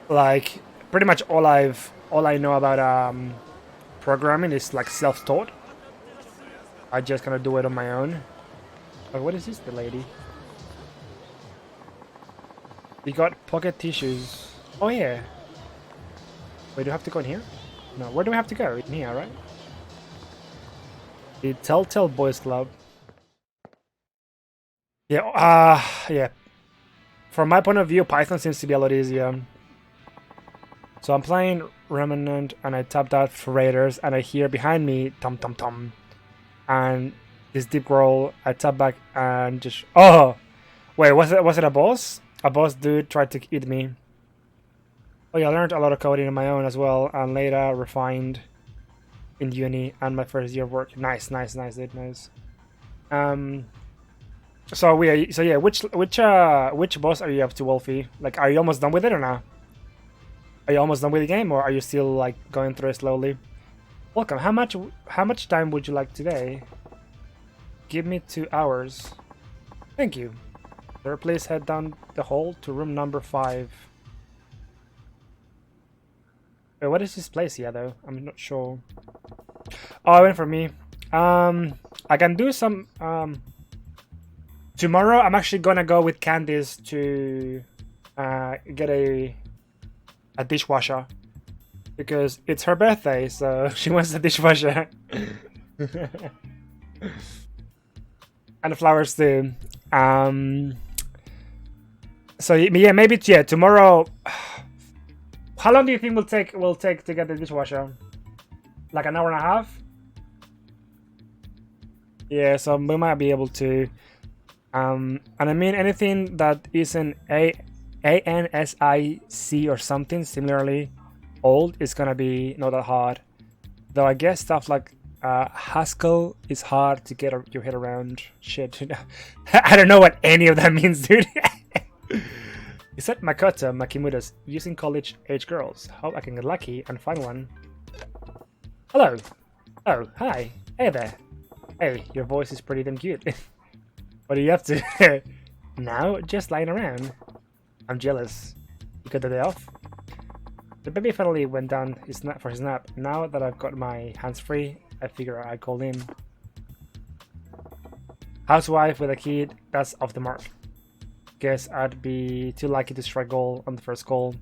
Like pretty much all I know about programming is like self-taught. I just gonna do it on my own. Oh, what is this, the lady? We got pocket tissues. Oh yeah. Wait, do I have to go in here? No, where do we have to go? In here, right? The Telltale Boys Club. Yeah, yeah. From my point of view, Python seems to be a lot easier. So I'm playing Remnant, and I tapped out for Raiders, and I hear behind me tom tom tom, and this deep roll. I tap back and just wait, was it a boss? A boss dude tried to eat me. Oh yeah, I learned a lot of coding on my own as well, and later refined in uni and my first year of work. Nice, dude, nice. Um, so yeah, which boss are you up to, Wolfie? Like, are you almost done with it or not? Are you almost done with the game, or are you still like going through it slowly? Welcome. How much time would you like today? Give me 2 hours. Thank you. Sir, please head down the hall to room number 5. Wait, what is this place here though? I'm not sure. Oh, it went for me. I can do some. Tomorrow I'm actually gonna go with Candice to get a dishwasher because it's her birthday, so she wants a dishwasher. And flowers too. So yeah, maybe yeah. Tomorrow. How long do you think will take to get the dishwasher? Like an hour and a half? Yeah, so we might be able to. And I mean anything that isn't ANSIC or something similarly old is gonna be not that hard. Though I guess stuff like Haskell is hard to get your head around. Shit, I don't know what any of that means, dude. You said Makoto Makimuda's using college-age girls. Hope I can get lucky and find one. Hello. Oh, hi. Hey there. Hey, your voice is pretty damn cute. What are you up to? Now, just lying around. I'm jealous. You got the day off? The baby finally went down for his nap. Now that I've got my hands free, I figure I'd call in. Housewife with a kid, that's off the mark. Guess I'd be too lucky to strike gold on the first call.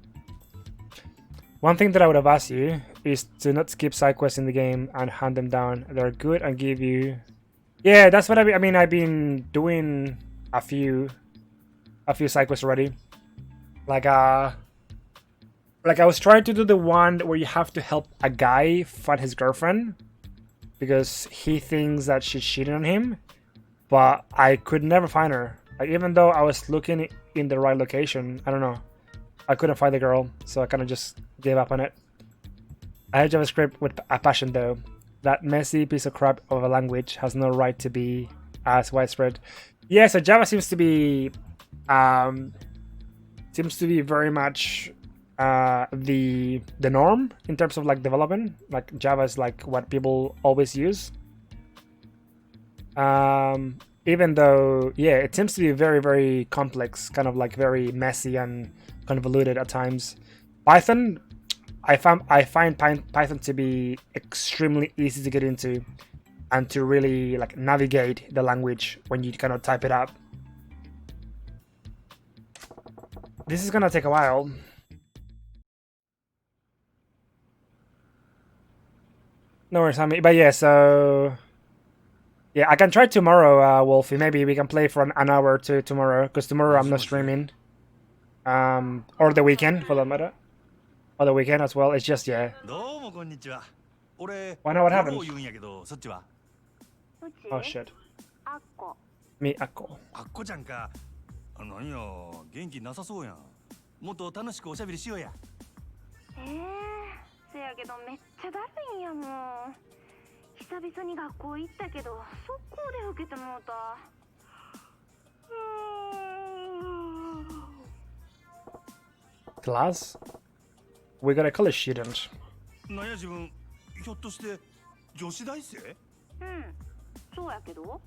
One thing that I would have asked you is to not skip side quests in the game and hand them down. They're good and give you... Yeah, that's what I mean. I've been doing a few side quests already. Like I was trying to do the one where you have to help a guy find his girlfriend because he thinks that she's cheating on him, but I could never find her. Like, even though I was looking in the right location, I don't know. I couldn't find the girl, so I kind of just gave up on it. I had JavaScript with a passion though. That messy piece of crap of a language has no right to be as widespread. Yeah, so Java seems to be very much the norm in terms of like development. Like Java is like what people always use. Even though, yeah, it seems to be very, very complex, kind of like very messy and convoluted at times. Python, I find Python to be extremely easy to get into and to really like navigate the language when you kind of type it up. This is gonna take a while. No worries, Hammy. But yeah, so yeah, I can try tomorrow, Wolfie. Maybe we can play for an hour or two tomorrow, because tomorrow I'm not streaming. Or the weekend, for that matter. Or the weekend as well. It's just, yeah. Why not? What happened? Oh, shit. Me, Akko. 何や元気なさそうやんもっと楽しくおしゃべりしようやせやけどめっちゃだるいんやもん久々に学校行ったけど速攻で受けてもうたClass? We got a college student. なんや自分ひょっとして女子大生そうやけど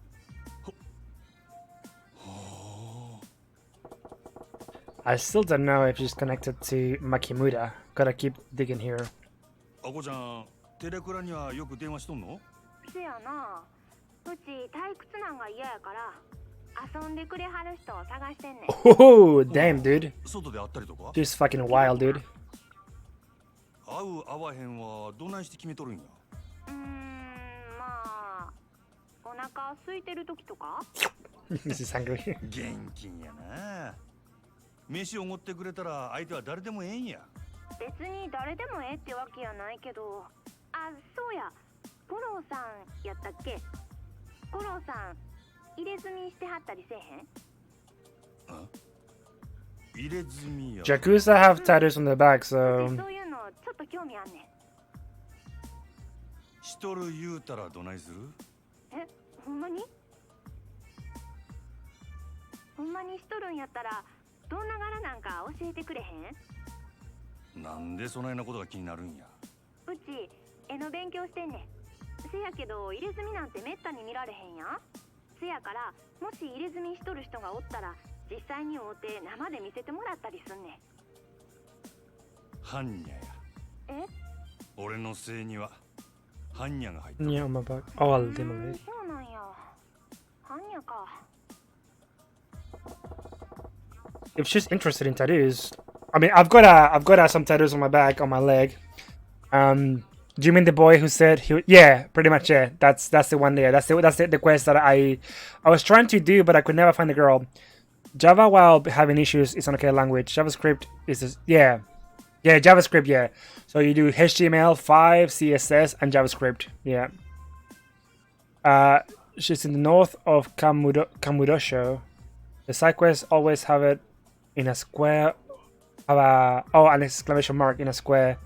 I still don't know if she's connected to Makimura. Gotta keep digging here. あこちゃんテレクラにはよく電話しとんの？せやな。うち退屈なんが嫌やから遊んでくれはる人を探してんねん。Oh, damn, dude. 外で会ったりとか？ She's fucking wild, dude. 会う会わへんはどないして決めとるんや？まあお腹空いてる時とか。This is hungry. 現金やな。飯をおごってくれたら相手は誰でもええんや。別に誰でもええってわけやないけど。あ、そうや。五郎さんやったっけ？五郎さん入れ墨してはったりせえへん？入れ墨や。 Yakuza have tattoos on their back, そう so いうのちょっと興味あんねん。しとる言うたらどないする？え、ほんまに？ほんまにしとるんやったらどんな柄なんか教えてくれへん？なんでそないなことが気になるんや？うち絵の勉強してんねん。せやけど入れ墨なんてめったに見られへんやん。せやからもし入れ墨しとる人がおったら実際に会うて生で見せてもらったりすんねん。般若や。え？俺のせいには般若が入った。 yeah, on my back. Oh, I'll dim it. そうなんや。般若か。 If she's interested in tattoos, I mean, I've got some tattoos on my back, on my leg. Do you mean the boy who said he? Yeah, pretty much. Yeah, that's the one there. That's the quest that I was trying to do, but I could never find the girl. Java, while having issues, is an okay language. JavaScript is yeah, JavaScript. Yeah, so you do HTML5, CSS, and JavaScript. Yeah. She's in the north of Kamudosho. The side quests always have it in a square. An exclamation mark in a square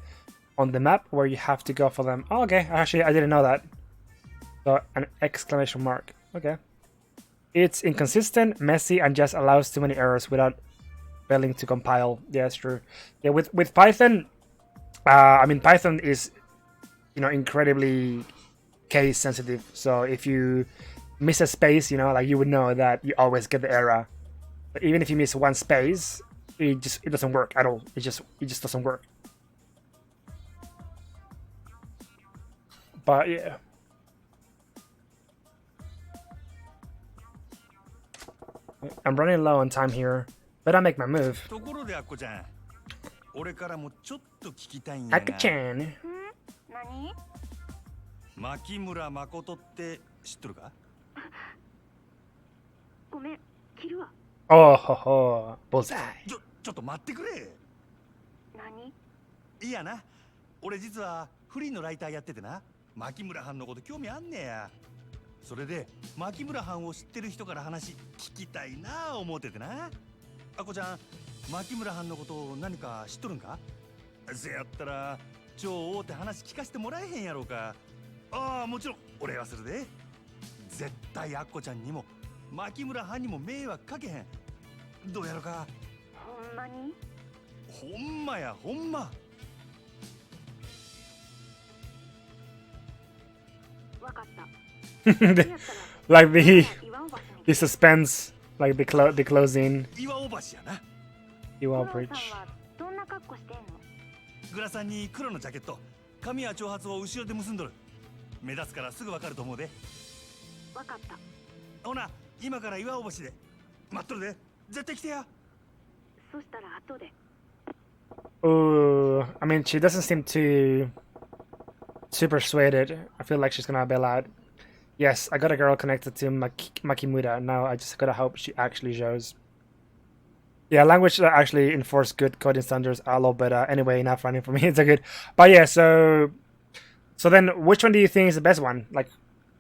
on the map where you have to go for them. Oh, okay. Actually, I didn't know that. So, an exclamation mark. Okay. It's inconsistent, messy, and just allows too many errors without failing to compile. Yeah, that's true. Yeah, with Python, I mean, Python is, incredibly case sensitive. So if you miss a space, like you would know that you always get the error. But even if you miss one space, it doesn't work at all. It just doesn't work. But yeah. I'm running low on time here. Better make my move. ところであっこちゃん、俺からもちょっと聞きたいんやが。 Akka-chan. 何？牧村誠って知っとるか？ごめん、切るわ。 Oh ho ho. Bullseye. ちょっと待ってくれ。何？いやな、俺実はフリーのライターやっててな、牧村藩のこと興味あんねや。それで牧村藩を知ってる人から話聞きたいな思っててな。あこちゃん、牧村藩のことを何か知っとるんか？せやったら超大手話聞かせてもらえへんやろうか。ああ、もちろん俺はするで。絶対あっこちゃんにも牧村藩にも迷惑かけへん。どうやろか？ほんまに？ほんまや、ほんま。わかった。 Like the suspense, like the closing. 岩尾橋やな。 Iwa 五郎 Bridge. さんはどんな格好してんの？グラサンに黒のジャケット、髪や長髪を後ろで結んどる。目立つからすぐわかると思うで。わかった。ほな、今から岩尾橋で待っとるで。絶対来てや。そしたら後で。 Ooh, I mean, she doesn't seem too persuaded. I feel like she's gonna bail out. Yes, I got a girl connected to Makimura. Now I just gotta hope she actually shows. Yeah, language that actually enforce good coding standards are a lot better. Anyway, enough running for me. It's a good. But yeah, so then which one do you think is the best one? Like,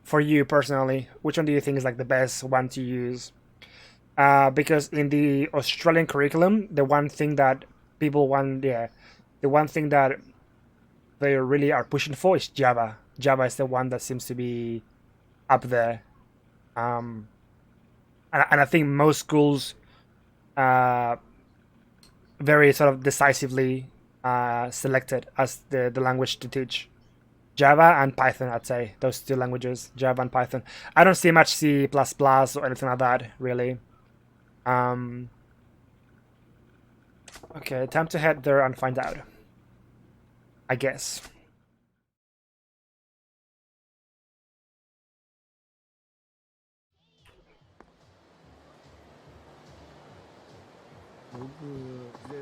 for you personally, which one do you think is like the best one to use? Because in the Australian curriculum, the one thing that people want, the one thing that they really are pushing for is Java. Java is the one that seems to be up there. And I think most schools very sort of decisively selected as the language to teach. Java and Python, I'd say. Those two languages, Java and Python. I don't see much C++ or anything like that, really. Okay, time to head there and find out. I guess.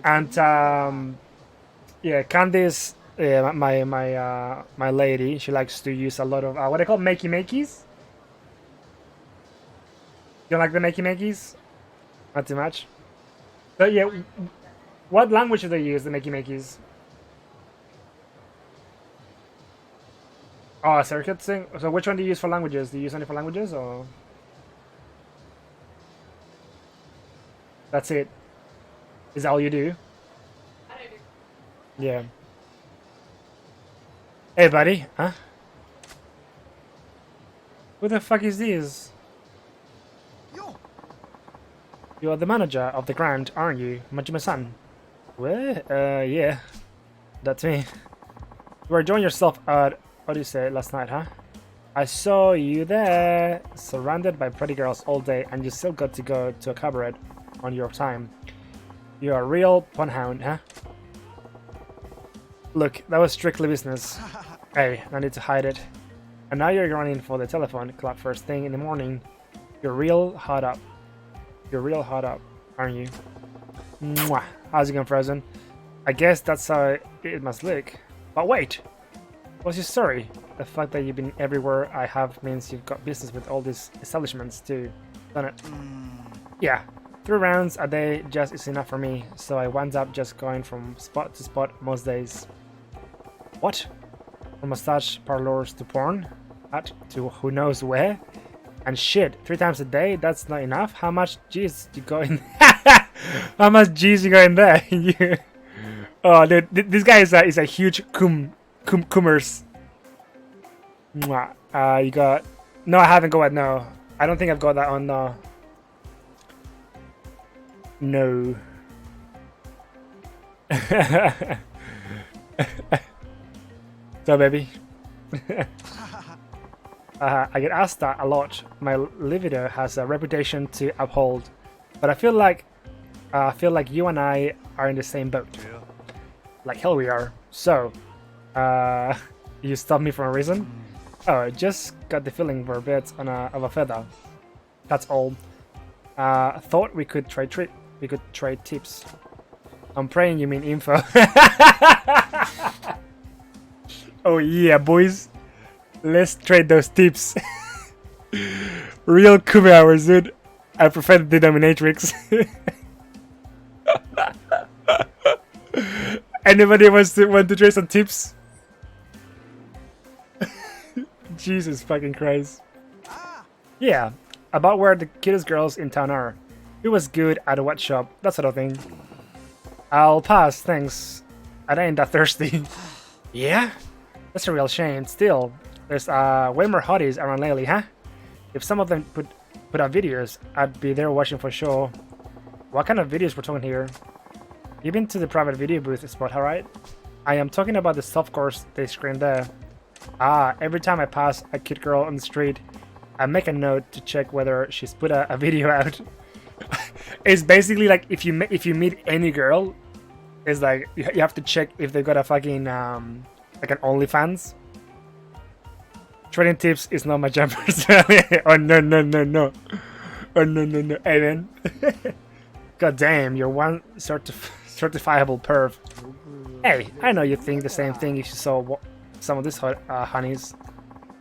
And yeah, Candice, yeah, my lady, she likes to use a lot of what they call makey makeys. You don't like the makey makeys? Not too much. So yeah, what language do they use the makey makeys? Oh, circuit thing. So which one do you use for languages? Do you use any for languages or? That's it. Is that all you do? Yeah. Hey, buddy. Huh? Who the fuck is this? You're the manager of the ground, aren't you, Majima-san? Well, yeah. That's me. You were enjoying yourself at, what do you say, last night, huh? I saw you there, surrounded by pretty girls all day, and you still got to go to a cabaret on your time. You're a real pun hound, huh? Look, that was strictly business. Hey, no need to hide it. And now you're running for the telephone club first thing in the morning. You're real hot up. You're real hot up, aren't you? Mwah. How's it going, Frozen? I guess that's how it must look. But wait! What's your story? The fact that you've been everywhere I have means you've got business with all these establishments too, doesn't it? Yeah. 3 rounds a day just is enough for me, so I wind up just going from spot to spot most days. What? From massage parlors to porn? To who knows where? And shit, 3 times a day? That's not enough? How much G's you go in? How much G's you go in there? Oh, dude, this guy is a huge cummers. You got? No, I haven't got it. No, I don't think I've got that on. No. So, baby. I get asked that a lot. My libido has a reputation to uphold, but I feel like you and I are in the same boat. Yeah. Like hell we are. So, you stopped me for a reason? Oh, I just got the feeling we're a bit of a feather. That's all. Thought we could trade tips. I'm praying you mean info. Oh yeah, boys. Let's trade those tips. Real Kume hours, dude. I prefer the dominatrix. Anybody want to trade some tips? Jesus fucking Christ. Yeah, about where the cutest girls in town are. Who was good at a wet shop, that sort of thing. I'll pass, thanks. I ain't that thirsty. Yeah? That's a real shame. Still, there's way more hotties around lately, huh? If some of them put out videos, I'd be there watching for sure. What kind of videos we're talking here? You've been to the private video booth spot, alright? I am talking about the softcores they screen there. Every time I pass a cute girl on the street, I make a note to check whether she's put a video out. It's basically like if you meet any girl, it's like you have to check if they got a fucking like an OnlyFans. Trading tips is not my jam personality. Oh no. Oh no. Hey man. God damn, you're one certifiable perv. Hey, I know you think the same thing if you saw some of these honeys.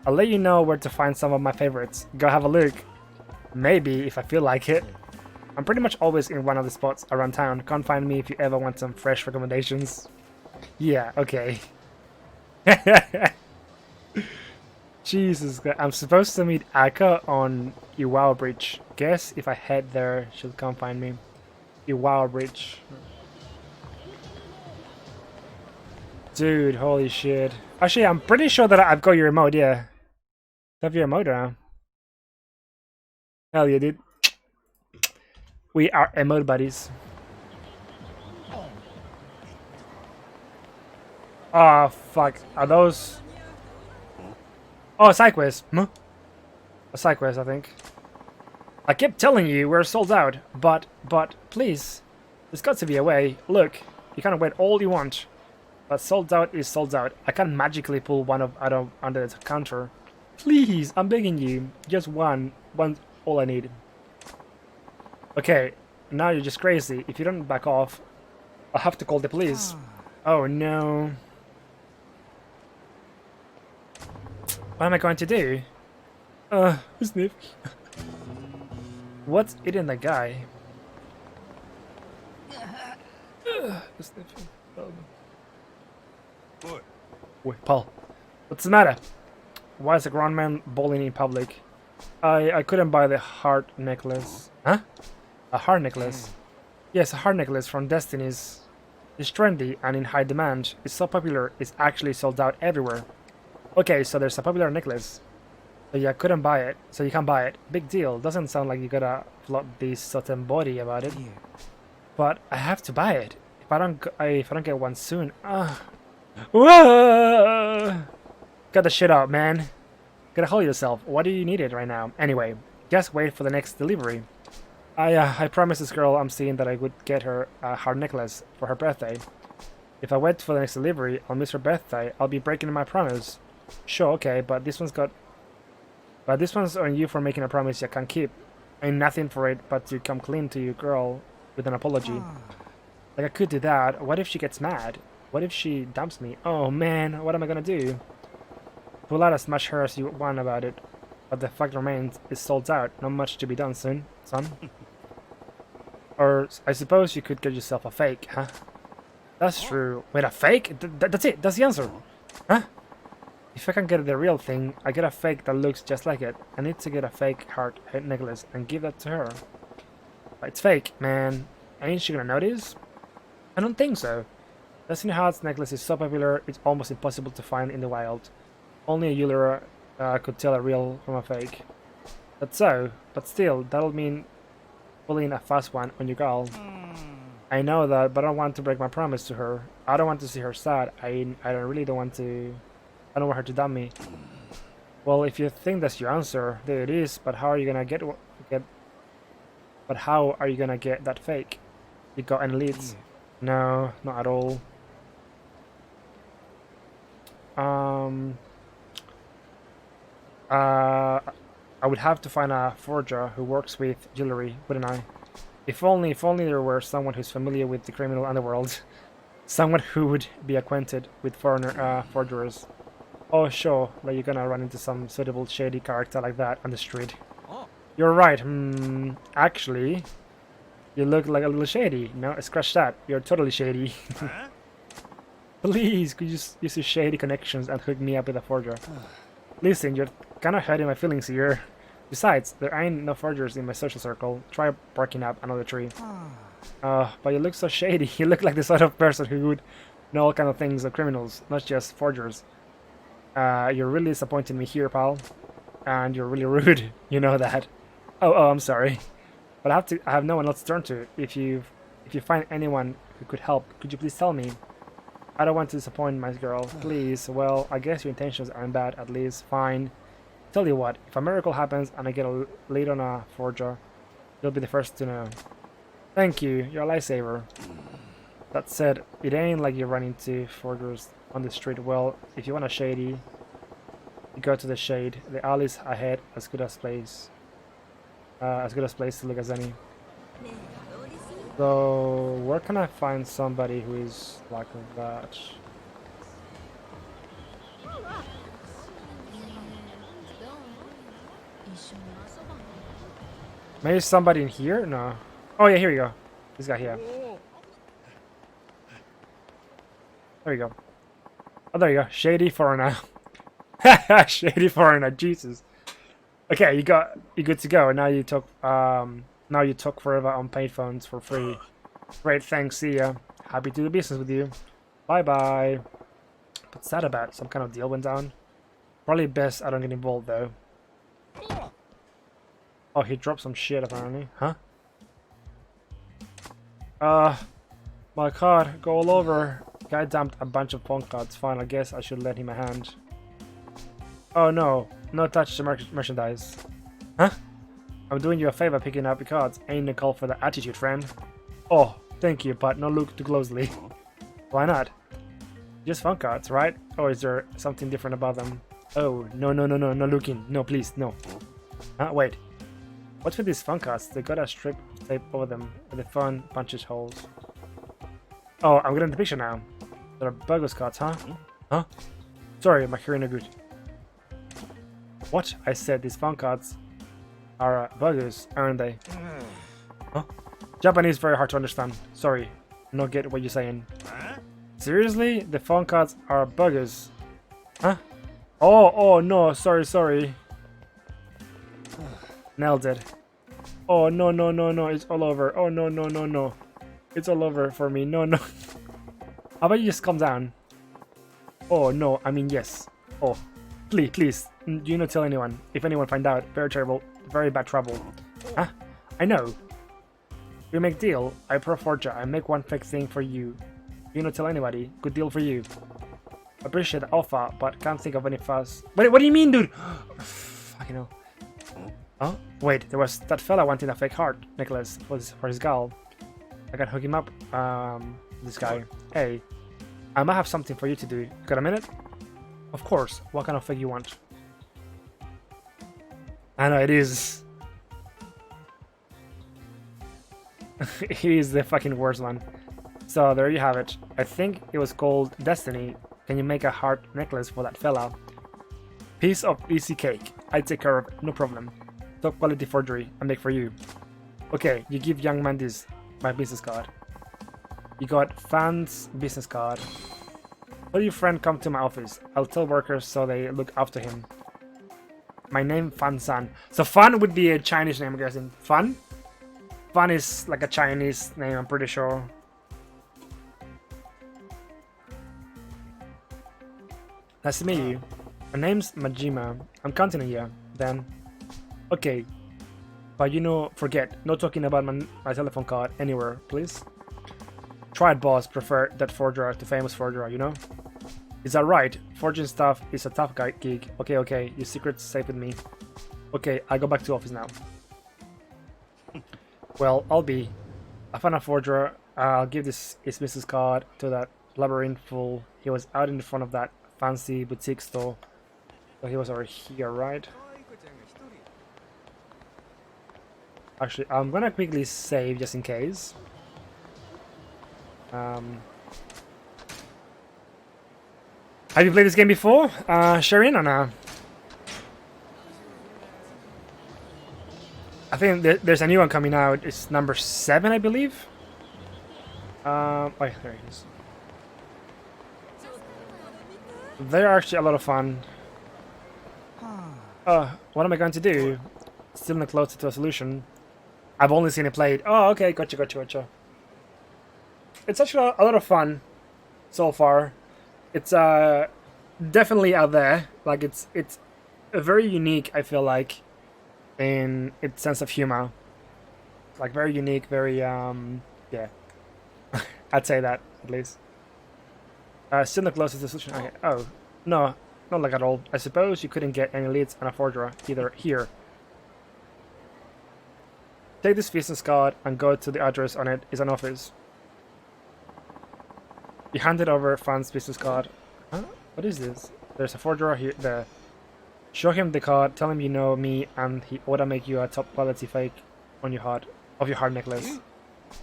I'll let you know where to find some of my favorites. Go have a look. Maybe if I feel like it. I'm pretty much always in one of the spots around town. Can't find me if you ever want some fresh recommendations. Yeah, okay. Jesus, I'm supposed to meet Aka on Iwao Bridge. Guess if I head there, she'll come find me. Iwao Bridge. Dude, holy shit. Actually, I'm pretty sure that I've got your emote, yeah. Have your emote now. Hell yeah, dude. We are emote buddies. Oh, fuck. Are those... Oh, a side quest. Huh? A side quest, I think. I kept telling you we're sold out, but please. There's got to be a way. Look, you can wait all you want. But sold out is sold out. I can't magically pull one out of under the counter. Please, I'm begging you. Just one. One's all I need. Okay, now you're just crazy. If you don't back off, I'll have to call the police. Oh no. What am I going to do? Sniff. What's eating the guy? Sniffing. Oi, Wait, Paul. What's the matter? Why is a grown man bowling in public? I couldn't buy the heart necklace. Huh? A heart necklace? Yes, a heart necklace from Destiny's. It's trendy and in high demand. It's so popular, it's actually sold out everywhere. Okay, so there's a popular necklace. So yeah, I couldn't buy it. So you can't buy it. Big deal. Doesn't sound like you gotta flaunt this certain body about it. But I have to buy it. If I don't get one soon, Whoa! Got the shit out, man. Gotta hold yourself. Why do you need it right now? Anyway, just wait for the next delivery. I promised this girl I'm seeing that I would get her a heart necklace for her birthday. If I wait for the next delivery, I'll miss her birthday. I'll be breaking my promise. Sure, okay, but this one's on you for making a promise you can't keep. Ain't nothing for it but to come clean to your girl with an apology. Like I could do that. What if she gets mad? What if she dumps me? Oh man, what am I gonna do? Pull out as much hair as you want about it, but the fact remains, it's sold out. Not much to be done soon, son. Or I suppose you could get yourself a fake, huh? That's true. Wait, a fake? That's it. That's the answer. Huh? If I can get the real thing, I get a fake that looks just like it. I need to get a fake heart necklace and give that to her. But it's fake, man. Ain't she gonna notice? I don't think so. Destiny Heart's necklace is so popular, it's almost impossible to find in the wild. Only a jeweler could tell a real from a fake. That's so, but still, that'll mean pulling a fast one on your girl. I know that, but I don't want to break my promise to her. I don't want to see her sad. I really don't want to. I don't want her to dump me. Well, if you think that's your answer, there it is. But how are you gonna get? But how are you gonna get that fake? You got any leads? No, not at all. I would have to find a forger who works with jewelry, wouldn't I? If only there were someone who's familiar with the criminal underworld. Someone who would be acquainted with forgers. Oh sure, that you're gonna run into some suitable shady character like that on the street. You're right, actually, you look like a little shady. No, scratch that, you're totally shady. Please, could you use your shady connections and hook me up with a forger? Listen, you're kinda hurting my feelings here. Besides, there ain't no forgers in my social circle. Try barking up another tree. But you look so shady. You look like the sort of person who would know all kind of things of criminals, not just forgers. You're really disappointing me here, pal. And you're really rude. You know that. Oh, I'm sorry. But I have no one else to turn to. If you find anyone who could help, could you please tell me? I don't want to disappoint my girl. Please. Well, I guess your intentions aren't bad, at least. Fine. Tell you what, if a miracle happens and I get a lead on a forger, you'll be the first to know. Thank you, you're a lifesaver. That said, it ain't like you run into forgers on the street. Well, if you want a shady, you go to the shade. The alley's ahead, as good a place to look as any. So, where can I find somebody who is like that? Maybe somebody in here? No. Oh yeah, here we go. This guy here. There you go. Oh, there you go. Shady foreigner. Shady foreigner. Jesus. Okay, you're good to go. Now you talk forever on paid phones for free. Great, thanks. See ya. Happy to do business with you. Bye bye. What's that about? Some kind of deal went down. Probably best I don't get involved though. Oh, he dropped some shit apparently. Huh? My card, go all over. Guy dumped a bunch of phone cards. Fine, I guess I should lend him a hand. Oh no, no touch to merchandise. Huh? I'm doing you a favor picking up your cards. Ain't a call for the attitude, friend. Oh, Thank you, but not look too closely. Why not? Just phone cards, right? Or is there something different about them? Oh, no, no looking. No, please, no. Wait. What's with these phone cards? They got a strip of tape over them, and the phone punches holes. Oh, I'm getting the picture now. They're Buggers cards, huh? Huh? Sorry, my hearing no good. What? I said these phone cards are Buggers, aren't they? Huh? Japanese very hard to understand. Sorry, not get what you're saying. Seriously? The phone cards are Buggers? Huh? Oh, no, sorry. Nailed it. Oh, no, it's all over. Oh, no. It's all over for me. No. How about you just calm down? Oh, no, I mean, yes. Oh, please, do not tell anyone. If anyone find out, very terrible, very bad trouble. Huh? I know. We make deal. I pro Forja. I make one fake thing for you. Do not tell anybody. Good deal for you. Appreciate the offer, but can't think of any fast. What do you mean, dude? Fucking hell. Oh, wait, there was that fella wanting a fake heart necklace for his gal. I can hook him up. This guy. Hey, I might have something for you to do. Got a minute? Of course. What kind of fake you want? I know it is. He is the fucking worst one. So there you have it. I think it was called Destiny. Can you make a heart necklace for that fella? Piece of easy cake. I take care of it, no problem. Top quality forgery, I make for you. Okay, you give young man this, my business card. You got Fan's business card. Tell your friend come to my office. I'll tell workers so they look after him. My name Fan-san. So Fan would be a Chinese name, I'm guessing. Fan? Fan is like a Chinese name, I'm pretty sure. Nice to meet you. My name's Majima. I'm counting on you. Then, okay. But forget. No talking about my telephone card anywhere, please. Tried boss prefer that forger to famous forger, Is that right? Forging stuff is a tough gig. Okay. Your secret's safe with me. Okay, I go back to office now. Well, I found a forger. I'll give his business card to that labyrinth fool. He was out in front of that fancy boutique store. So he was over here, right? Actually, I'm gonna quickly save just in case. Have you played this game before, Sherin, or no? I think there's a new one coming out. It's number 7, I believe. Wait, there it is. They're actually a lot of fun. What am I going to do? Still not close to a solution. I've only seen it played. Oh, okay, gotcha. It's actually a lot of fun so far. It's definitely out there. Like it's very unique, I feel like, in its sense of humor. Like very unique, very yeah. I'd say that at least. Still not close to the solution. Okay. Oh, no, not like at all. I suppose you couldn't get any leads on a forger either here. Take this business card and go to the address on it is an office. You handed over Fan's business card. Huh? What is this? There's a forger here. There. Show him the card. Tell him you know me, and he ought to make you a top quality fake on your heart necklace.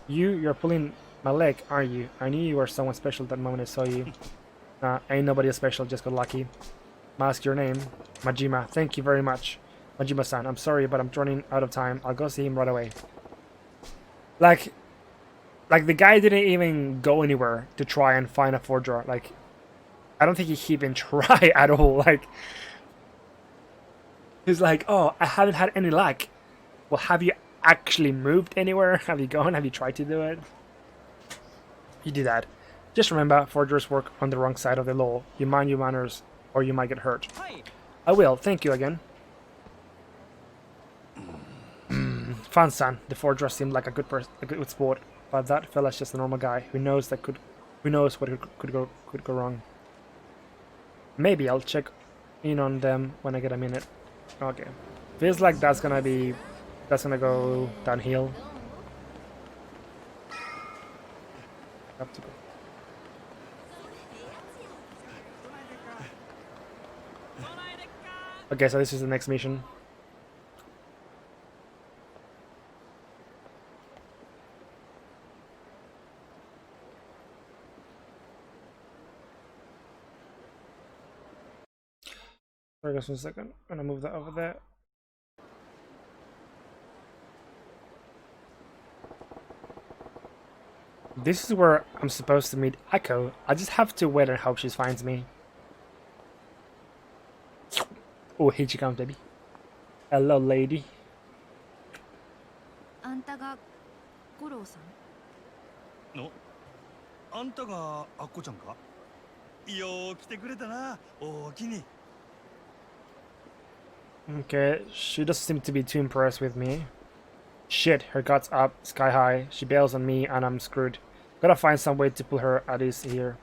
You're pulling my leg, aren't you? I knew you were someone special that moment I saw you. Nah, ain't nobody special. Just got lucky. Ask your name, Majima. Thank you very much, Majima-san. I'm sorry, but I'm running out of time. I'll go see him right away. Like the guy didn't even go anywhere to try and find a forger. Like, I don't think he even tried at all. Like, he's like, oh, I haven't had any luck. Well, have you actually moved anywhere? Have you gone? Have you tried to do it? You do that. Just remember, forgers work on the wrong side of the law. You mind your manners, or you might get hurt. Hi. I will. Thank you again. Fan-san, the forger seemed like a good sport. But that fella's just a normal guy who knows what could go wrong. Maybe I'll check in on them when I get a minute. Okay. Feels like that's gonna go downhill. Have to go. Okay, so this is the next mission. Sorry, just 1 second. I'm gonna move that over there. This is where I'm supposed to meet Echo. I just have to wait and hope she finds me. Oh, here she comes, baby. Hello, lady. あんたが五郎さん？のあんたがアッコちゃんか？よう来てくれたな。おおきに。 Okay, she doesn't seem to be too impressed with me. Shit, her guts up, sky high. She bails on me and I'm screwed. Gotta find some way to put her at ease here.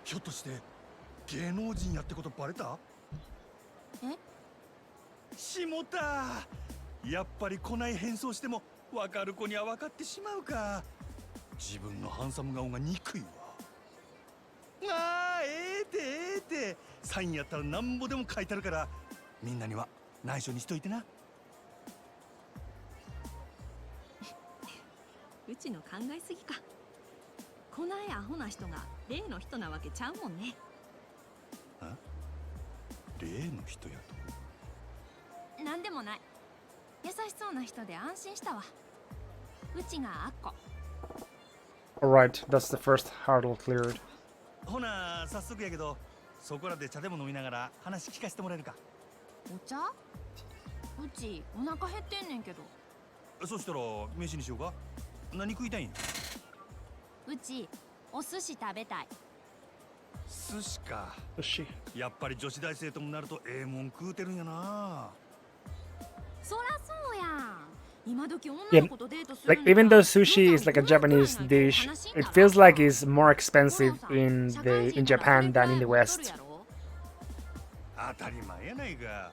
ひょっとして芸能人やってことバレた？え？しもた。やっぱり来ない変装しても分かる子には分かってしまうか。自分のハンサム顔が憎いわ。ああ、ええてサインやったらなんぼでも書いてあるからみんなには内緒にしといてな。うちの考えすぎか。こないアホな人が例の人なわけちゃうもんね。例の人やと？なんでもない。優しそうな人で安心したわ。うちがアッコ。 Alright, that's the first hurdle cleared. ほな早速やけどそこらで茶でも飲みながら話聞かせてもらえるか？お茶？うちお腹減ってんねんけど。そしたら飯にしようか。何食いたいん？うちお寿司食べたい。寿司か。 Is she? やっぱり女子大生ともなるとええもん食うてるんやな。そらそうやん。今時女 Yeah, の子とデートする like even though sushi is like a Japanese dish, it feels like it's more expensive in Japan than in the West. 当たり前やないか。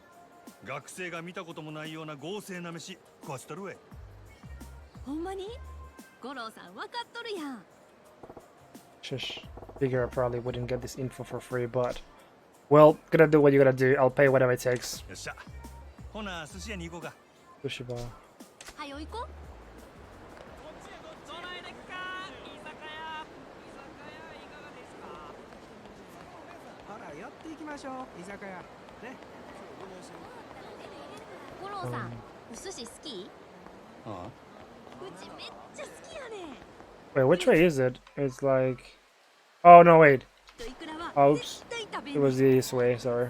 学生が見たこともないような豪勢な飯食わしとるわい。ほんまに？五郎さん分かっとるやん。 Shush. Figure I probably wouldn't get this info for free, but well, gotta do what you gotta do. I'll pay whatever it takes. よっしゃ。ほな寿司屋に行こうか。 Sushi bar. はよ行こう。ほら寄っていきましょう居酒屋ね。五郎さん、お寿司好き？ああ。うちめっちゃ好きやねん。 Wait, which way is it? It's like... Oh, no, wait. といくらは Oops. 絶対食べ It る。 was this way, sorry. ほら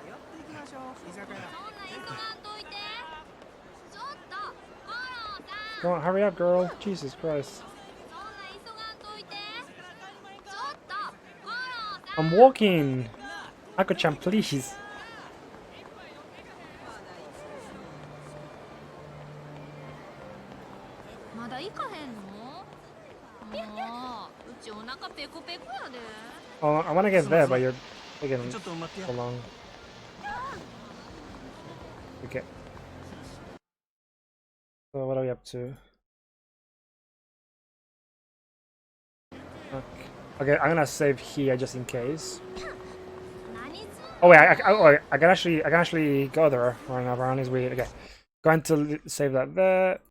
寄っていきましょう居酒屋。そんな急がんといて。ちょっと、五郎さん。 Come on, hurry up, girl. Jesus Christ. そんな急がんといて。ちょっと、五郎さん。 I'm walking. Ako-chan, please. まだ行かへんの？もう、うちお腹ペコペコやで。 Oh, I wanna get there, but you're taking ちょっと待ってや so。long. Okay. So what are we up to? Okay, I'm gonna save here just in case. 何すん？ Oh wait, I can actually go there around his way. Okay, going to save that there.